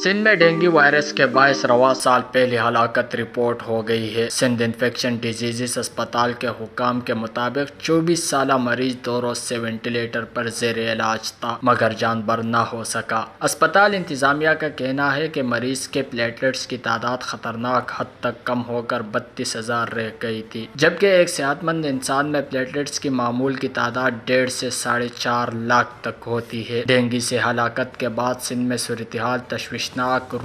سندھ میں dengue virus کے باعث رواں سال پہلی ہلاکت رپورٹ ہو گئی ہے۔ سندھ انفیکشن ڈیزیزز اسپتال کے حکام کے مطابق 24 سالہ مریض 2 روز سے وینٹیلیٹر پر زیر علاج تھا مگر جان بر نہ ہو سکا۔ اسپتال انتظامیہ کا کہنا ہے کہ مریض کے پلیٹلیٹس کی تعداد خطرناک حد تک کم ہو کر 32,000 رہ گئی تھی، جبکہ ایک صحت مند انسان میں پلیٹلیٹس کی معمول کی تعداد 1.5 سے 4.5 لاکھ تک ہوتی ہے۔ ڈینگی سے ہلاکت کے بعد سندھ میں صورتحال تشویشناک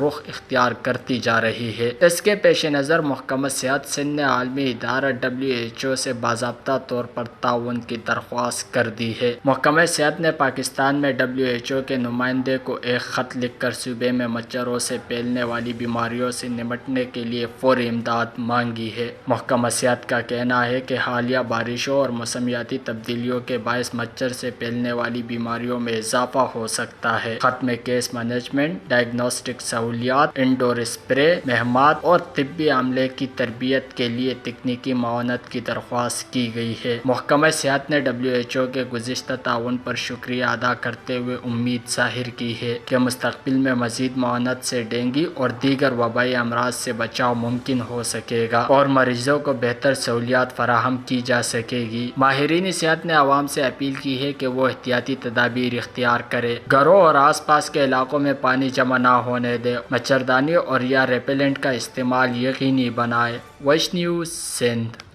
رخ اختیار کرتی جا رہی ہے۔ اس کے پیش نظر محکمہ صحت سندھ نے عالمی ادارہ WHO سے باضابطہ طور پر تعاون کی درخواست کر دی ہے۔ محکمہ صحت نے پاکستان میں WHO کے نمائندے کو ایک خط لکھ کر صوبے میں مچھروں سے پھیلنے والی بیماریوں سے نمٹنے کے لیے فوری امداد مانگی ہے۔ محکمہ صحت کا کہنا ہے کہ حالیہ بارشوں اور موسمیاتی تبدیلیوں کے باعث مچھر سے پھیلنے والی بیماریوں میں اضافہ ہو سکتا ہے۔ خط میں کیس مینجمنٹ، ڈائگنوسٹک سہولیات، انڈور اسپرے مہمات اور طبی عملے کی تربیت کے لیے تکنیکی معاونت کی درخواست کی گئی ہے۔ محکمہ صحت نے WHO کے گزشتہ تعاون پر شکریہ ادا کرتے ہوئے امید ظاہر کی ہے کہ مستقبل میں مزید معاونت سے ڈینگی اور دیگر وبائی امراض سے بچاؤ ممکن ہو سکے گا اور مریضوں کو بہتر سہولیات فراہم کی جا سکے گی۔ ماہرین صحت نے عوام سے اپیل کی ہے کہ وہ احتیاطی تدابیر اختیار کرے، گھروں اور آس پاس کے علاقوں میں پانی جمع نہ ہونے دے، مچھردانی اور یا ریپیلنٹ کا استعمال یقینی بنائے۔ Voice news Sindh.